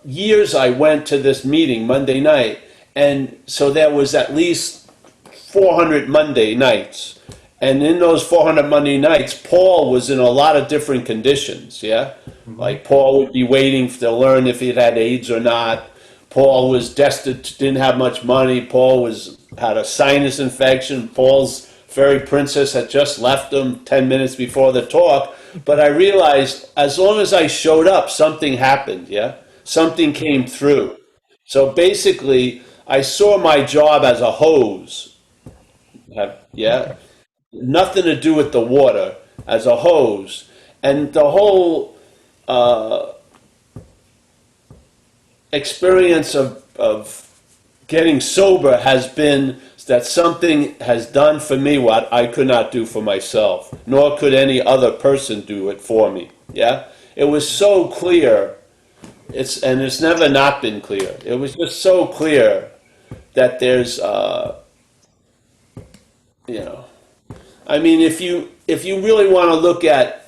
years I went to this meeting Monday night, and so there was at least 400 Monday nights. And in those 400 Monday nights, Paul was in a lot of different conditions, yeah? Like Paul would be waiting to learn if he had AIDS or not. Paul was destitute, didn't have much money. Paul had a sinus infection. Paul's fairy princess had just left him 10 minutes before the talk. But I realized as long as I showed up, something happened, yeah? Something came through. So basically, I saw my job as a hose, yeah? Nothing to do with the water, as a hose. And the whole experience of getting sober has been that something has done for me what I could not do for myself, nor could any other person do it for me. Yeah, it was so clear. It's never not been clear. It was just so clear that there's, you know, I mean, if you really want to look at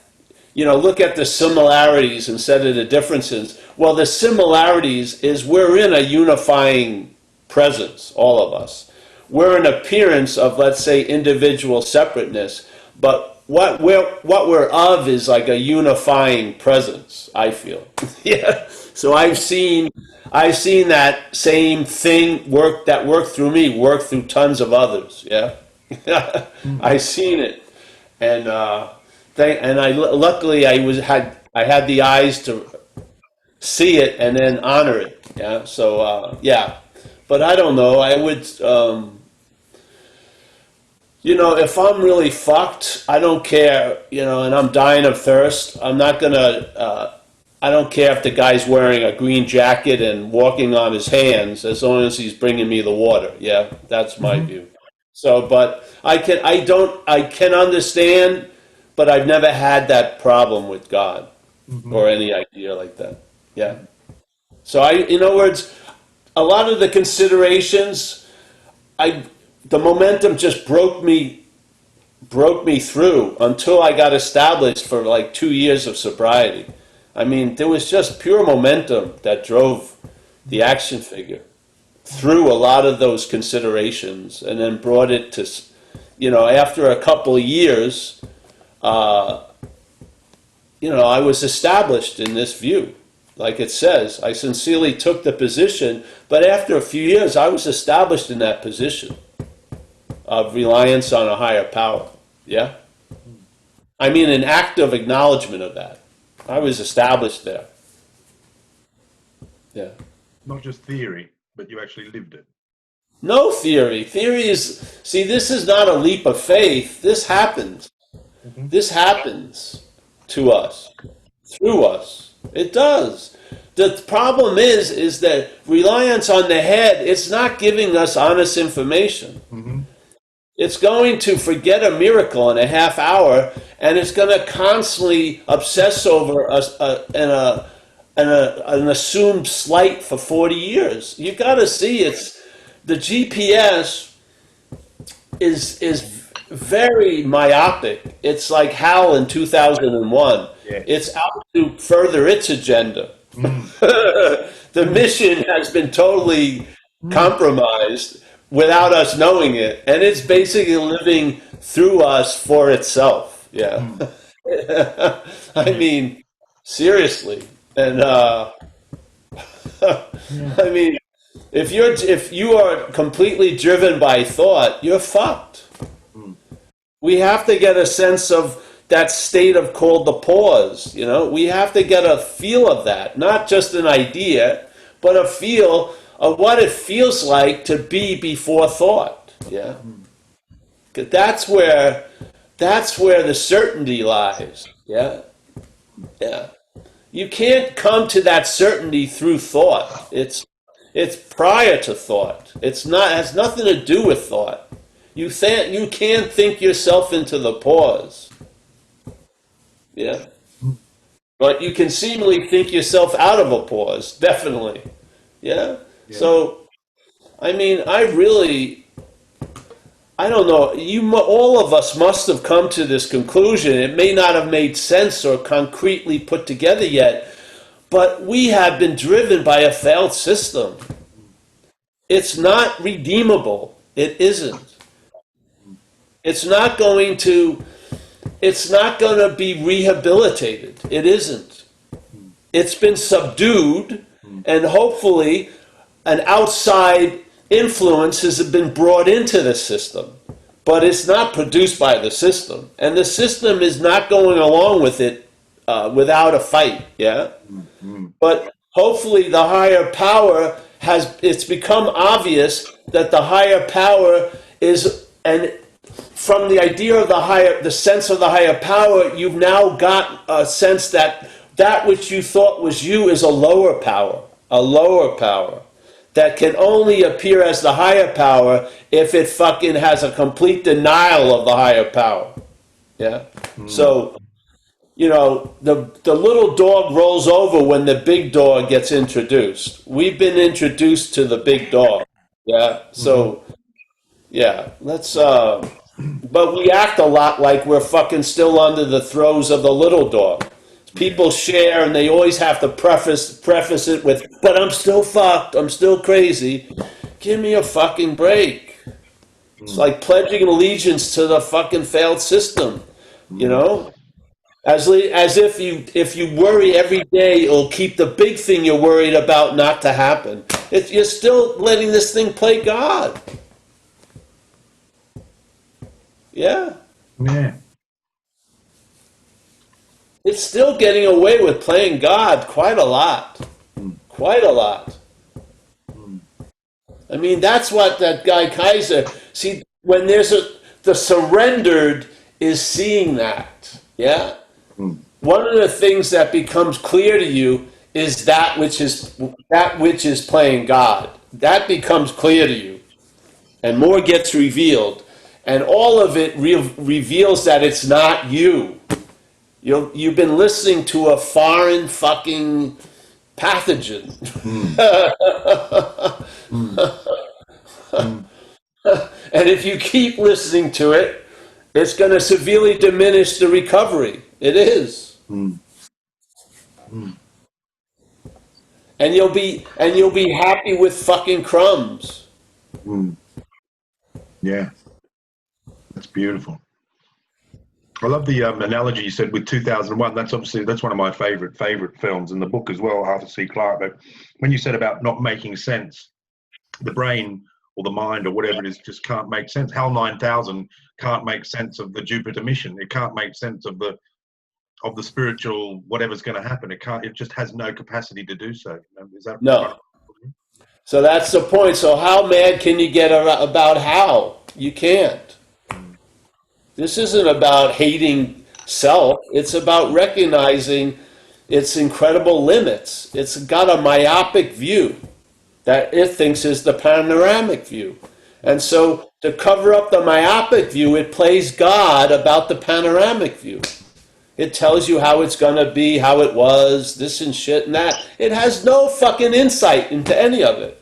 the similarities instead of the differences. Well, the similarities is we're in a unifying presence, all of us. We're an appearance of, let's say, individual separateness, but what we're of is like a unifying presence, I feel. Yeah. So I've seen that same thing work through me, work through tons of others. Yeah. I've seen it. And luckily I had the eyes to see it and then honor it. Yeah. So yeah, but I don't know. I would You know, if I'm really fucked, I don't care, you know, and I'm dying of thirst, I'm not gonna, I don't care if the guy's wearing a green jacket and walking on his hands, as long as he's bringing me the water. Yeah, that's my view. So, but I can understand, but I've never had that problem with God or any idea like that. Yeah. So in other words, a lot of the considerations, the momentum just broke me through until I got established for like 2 years of sobriety. I mean, there was just pure momentum that drove the action figure through a lot of those considerations, and then brought it to, you know, after a couple of years, you know, I was established in this view. Like it says, I sincerely took the position, but after a few years, I was established in that position of reliance on a higher power. Yeah? I mean, an active acknowledgement of that. I was established there. Yeah. Not just theory, but you actually lived it. No theory. Theory is, see, this is not a leap of faith. This happens. This happens to us, through us. It does. The problem is that reliance on the head, it's not giving us honest information. It's going to forget a miracle in a half hour, and it's going to constantly obsess over an assumed slight for 40 years. You got to see, it's the GPS is very myopic. It's like HAL in 2001. Yeah. It's out to further its agenda. The mission has been totally compromised without us knowing it, and it's basically living through us for itself. Yeah. I mean, seriously. And I mean, if you are completely driven by thought, you're fucked. We have to get a sense of that state of called the pause. You know, we have to get a feel of that, not just an idea, but a feel of what it feels like to be before thought. Yeah, 'cause that's where the certainty lies. Yeah, yeah. You can't come to that certainty through thought. It's prior to thought. It has nothing to do with thought. You can't think yourself into the pause. Yeah. But you can seemingly think yourself out of a pause, definitely. Yeah? So, I mean, I don't know, all of us must have come to this conclusion. It may not have made sense or concretely put together yet, but we have been driven by a failed system. It's not redeemable. It isn't. It's not going to be rehabilitated. It isn't. It's been subdued, and hopefully an outside influence has been brought into the system. But it's not produced by the system. And the system is not going along with it without a fight, yeah? But hopefully the higher power it's become obvious that the higher power is, and from the idea of the sense of the higher power, you've now got a sense that which you thought was you is a lower power that can only appear as the higher power if it fucking has a complete denial of the higher power. Yeah? So, you know, the little dog rolls over when the big dog gets introduced. We've been introduced to the big dog. Yeah? So, yeah, let's... But we act a lot like we're fucking still under the throes of the little dog. People share, and they always have to preface it with, but I'm still fucked, I'm still crazy. Give me a fucking break. It's like pledging allegiance to the fucking failed system, you know? As if you worry every day, it'll keep the big thing you're worried about not to happen. You're still letting this thing play God. Yeah. Yeah. It's still getting away with playing God quite a lot. Quite a lot. I mean, that's what that guy Kaiser, see, when there's the the surrendered is seeing that. Yeah. Mm. One of the things that becomes clear to you is that which is playing God. That becomes clear to you, and more gets revealed, and all of it reveals that it's not you. You've been listening to a foreign fucking pathogen. And if you keep listening to it, it's going to severely diminish the recovery. It is. Mm. Mm. And you'll be happy with fucking crumbs. Mm. Yeah, that's beautiful. I love the analogy you said with 2001. That's one of my favorite films in the book as well, Arthur C. Clarke. But when you said about not making sense, the brain or the mind or whatever it is just can't make sense. HAL 9000 can't make sense of the Jupiter mission. It can't make sense of the spiritual whatever's going to happen. It can't. It just has no capacity to do so. Is that No. right? So that's the point. So how mad can you get about how? You can't. This isn't about hating self. It's about recognizing its incredible limits. It's got a myopic view that it thinks is the panoramic view. And so to cover up the myopic view, it plays God about the panoramic view. It tells you how it's going to be, how it was, this and shit and that. It has no fucking insight into any of it.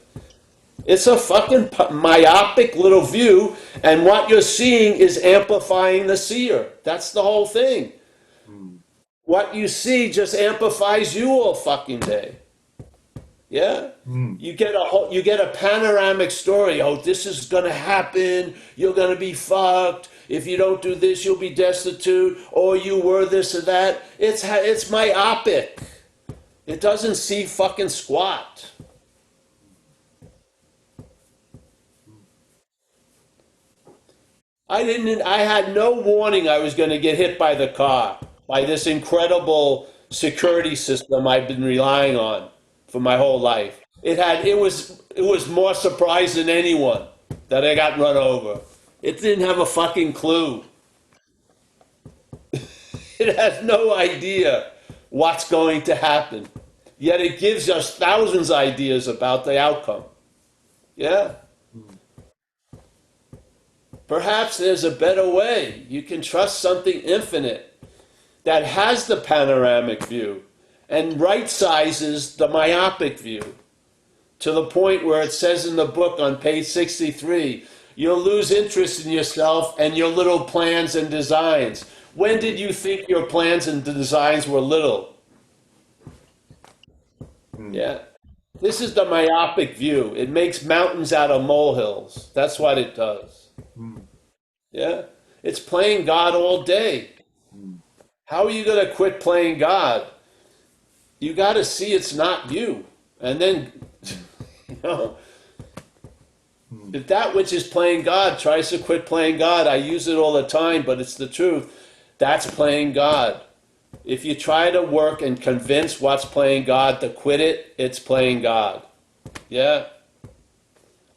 It's a fucking myopic little view, and what you're seeing is amplifying the seer. That's the whole thing. What you see just amplifies you all fucking day. Yeah? You get a panoramic story. Oh, this is going to happen. You're going to be fucked. If you don't do this, you'll be destitute. Or you were this or that. It's myopic. It doesn't see fucking squat. I had no warning I was going to get hit by the car, by this incredible security system I've been relying on for my whole life. It was more surprise than anyone that I got run over. It didn't have a fucking clue. It has no idea what's going to happen. Yet it gives us thousands of ideas about the outcome. Yeah? Perhaps there's a better way. You can trust something infinite that has the panoramic view and right sizes the myopic view to the point where it says in the book on page 63, you'll lose interest in yourself and your little plans and designs. When did you think your plans and designs were little? Yeah. This is the myopic view. It makes mountains out of molehills. That's what it does. Yeah? It's playing God all day. How are you going to quit playing God? You got to see it's not you. And then, if that which is playing God tries to quit playing God, I use it all the time, but it's the truth. That's playing God. If you try to work and convince what's playing God to quit it, it's playing God. Yeah?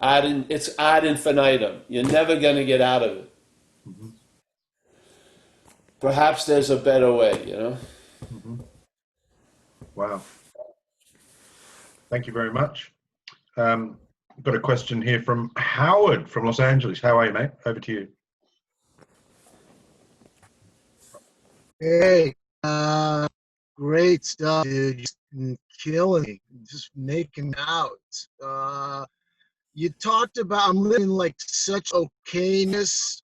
It's ad infinitum. You're never going to get out of it. Perhaps there's a better way, Wow. Thank you very much. Got a question here from Howard from Los Angeles. How are you, mate? Over to you. Hey, great stuff, dude. You're killing me. Just making me out. You talked about I'm living like such okayness,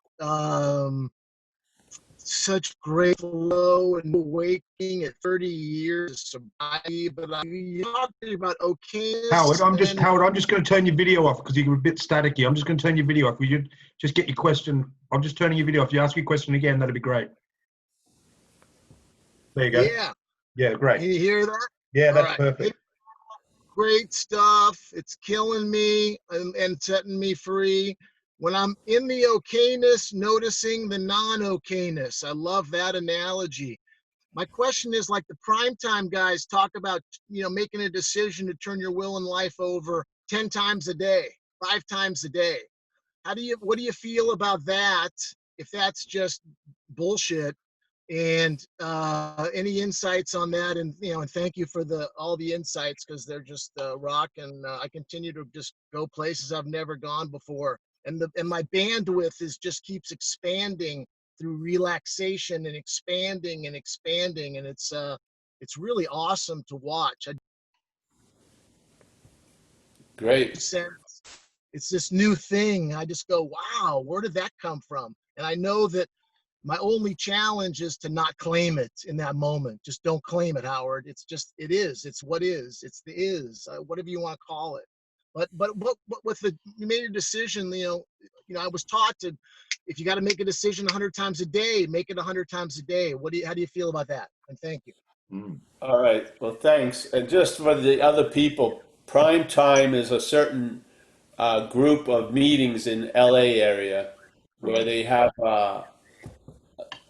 such great flow and awakening at 30 years of sobriety, but you talked about okayness. Howard, I'm just going to turn your video off because you're a bit staticky. I'm just going to turn your video off. Will you just get your question? I'm just turning your video off. If you ask your question again, that'd be great. There you go. Yeah. Yeah, great. Can you hear that? Yeah, that's right. perfect. Great stuff. It's killing me and setting me free. When I'm in the okayness, noticing the non-okayness. I love that analogy. My question is, like the primetime guys talk about, making a decision to turn your will and life over 10 times a day, 5 times a day. What do you feel about that? if that's just bullshit. And any insights on that? And and thank you for all the insights, because they're just rock. And I continue to just go places I've never gone before. And my bandwidth just keeps expanding through relaxation and expanding and expanding. And it's really awesome to watch. Great. It's this new thing. I just go, wow, where did that come from? And I know that my only challenge is to not claim it in that moment. Just don't claim it, Howard. It's just, it is. It's what is. It's the is. Whatever you want to call it. But with you made a decision. I was taught to, if you got to make a decision 100 times a day, make it 100 times a day. How do you feel about that? And thank you. All right. Well, thanks. And just for the other people, Prime Time is a certain group of meetings in LA area where they have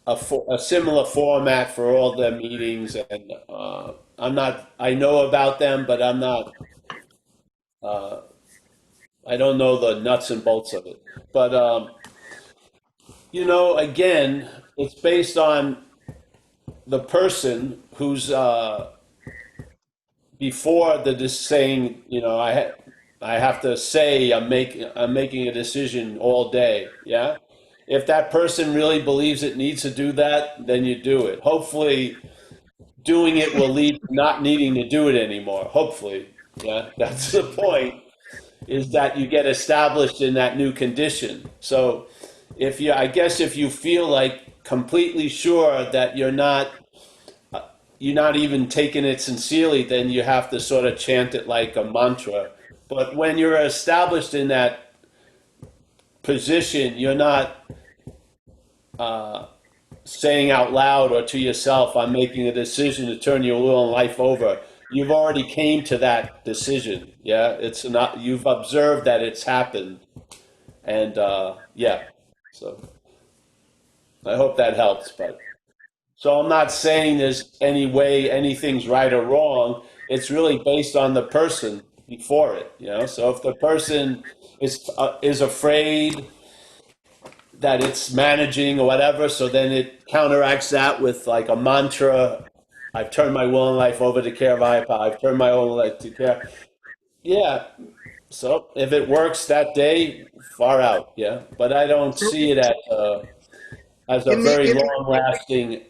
a similar format for all their meetings, and I know about them, but I'm not, I don't know the nuts and bolts of it. But, again, it's based on the person who's before just saying, I have to say I'm making a decision all day, yeah? If that person really believes it needs to do that, then you do it. Hopefully, doing it will lead to not needing to do it anymore. Hopefully, yeah, that's the point, is that you get established in that new condition. So if you feel like completely sure that you're not even taking it sincerely, then you have to sort of chant it like a mantra. But when you're established in that position, you're not saying out loud or to yourself, I'm making a decision to turn your will and life over. You've already came to that decision. Yeah, it's not, you've observed that it's happened. And yeah, so I hope that helps. But so I'm not saying there's any way anything's right or wrong. It's really based on the person before it, So if the person is afraid that it's managing or whatever, so then it counteracts that with like a mantra. I've turned my will and life over to care of higher power. I've turned my will and life to care. Yeah. So if it works that day, far out. Yeah. But I don't see it as a very long-lasting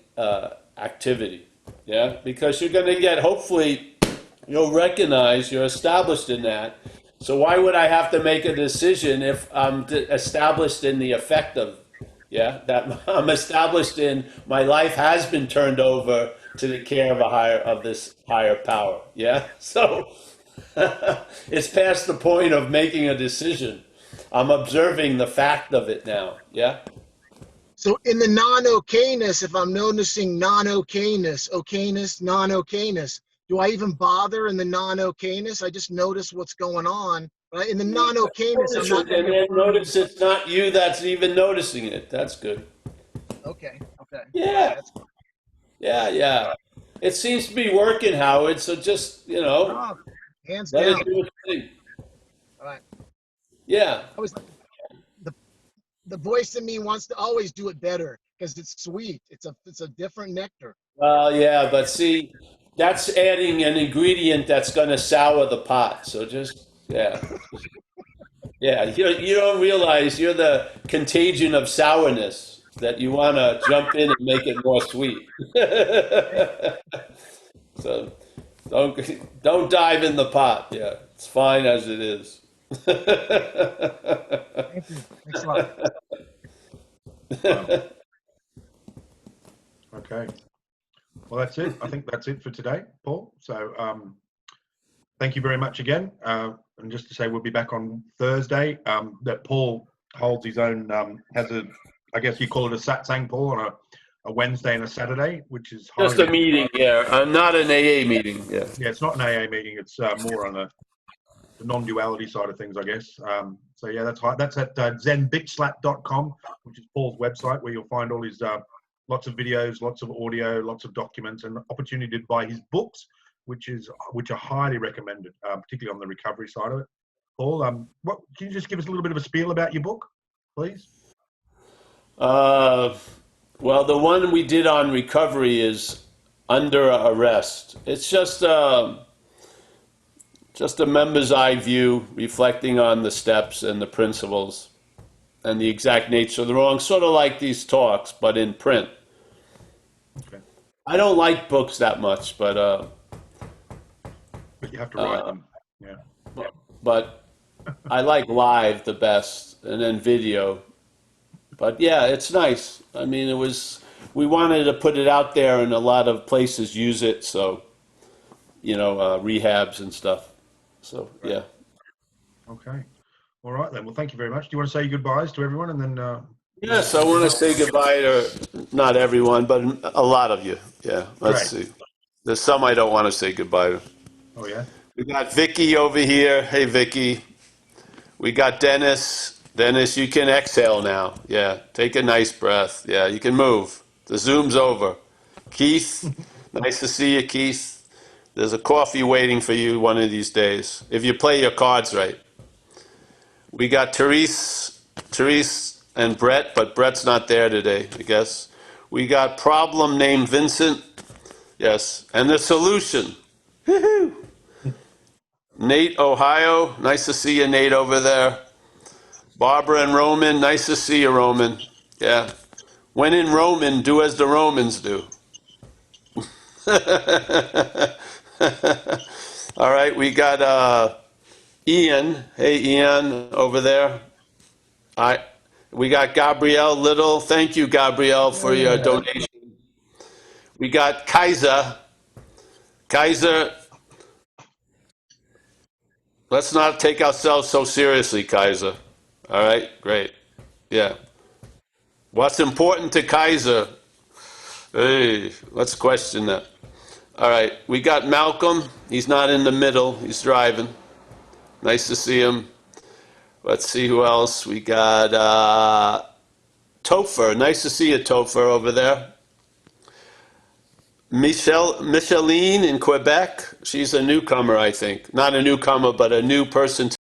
activity. Yeah. Because you're going to get, hopefully, you'll recognize you're established in that. So why would I have to make a decision if I'm established in the effect of, that I'm established in my life has been turned over to the care of this higher power. Yeah. So it's past the point of making a decision. I'm observing the fact of it now. Yeah. So in the non-okayness, if I'm noticing non-okayness, okayness, non-okayness, do I even bother in the non-okayness? I just notice what's going on. Right? In the non-okayness, I'm not. And then notice it's not you that's even noticing it. That's good. Okay. Yeah. That's good. Yeah. It seems to be working, Howard. So just hands let down. it do its thing. All right. Yeah. The voice in me wants to always do it better because it's sweet. It's a different nectar. Well, yeah, but see, that's adding an ingredient that's going to sour the pot. So just, yeah. You don't realize you're the contagion of sourness, that you want to jump in and make it more sweet. So don't dive in the pot. Yeah, it's fine as it is. Thank you. Thanks a lot. Okay. Well, that's it. I think that's it for today, Paul. So thank you very much again. And just to say, we'll be back on Thursday. That Paul holds his own, I guess you call it a satsang, Paul, on a Wednesday and a Saturday, which is just a meeting, not an AA meeting. Yeah, it's not an AA meeting. It's more on the non-duality side of things, I guess. So yeah, that's right. That's at zenbitslap.com, which is Paul's website, where you'll find all his lots of videos, lots of audio, lots of documents, and opportunity to buy his books, which are highly recommended, particularly on the recovery side of it. Paul, can you just give us a little bit of a spiel about your book, please? Well, the one we did on recovery is under arrest. It's just a member's eye view reflecting on the steps and the principles and the exact nature of the wrong, sort of like these talks, but in print. Okay. I don't like books that much, but But you have to write them. Yeah. but I like live the best, and then video. But yeah, it's nice. I mean, we wanted to put it out there, and a lot of places use it, so, rehabs and stuff. So, yeah. Okay. All right then. Well, thank you very much. Do you want to say goodbyes to everyone and then? Yes, I want to say goodbye to not everyone, but a lot of you. Yeah, let's Great. see. There's some I don't want to say goodbye to. Oh yeah. We got Vicky over here. Hey, Vicky. We got Dennis. Dennis, you can exhale now. Yeah, take a nice breath. Yeah, you can move. The Zoom's over. Keith, nice to see you, Keith. There's a coffee waiting for you one of these days, if you play your cards right. We got Therese and Brett, but Brett's not there today, I guess. We got Problem named Vincent. Yes, and the solution. Woohoo! Nate, Ohio. Nice to see you, Nate, over there. Barbara and Roman. Nice to see you, Roman. Yeah. When in Roman, do as the Romans do. All right, we got Ian. Hey, Ian, over there. We got Gabrielle Little. Thank you, Gabrielle, for your donation. We got Kaiser. Kaiser, let's not take ourselves so seriously, Kaiser. All right, great. Yeah. What's important to Kaiser? Hey, let's question that. All right, we got Malcolm. He's not in the middle. He's driving. Nice to see him. Let's see who else. We got Topher. Nice to see you, Topher, over there. Micheline in Quebec. She's a newcomer, I think. Not a newcomer, but a new person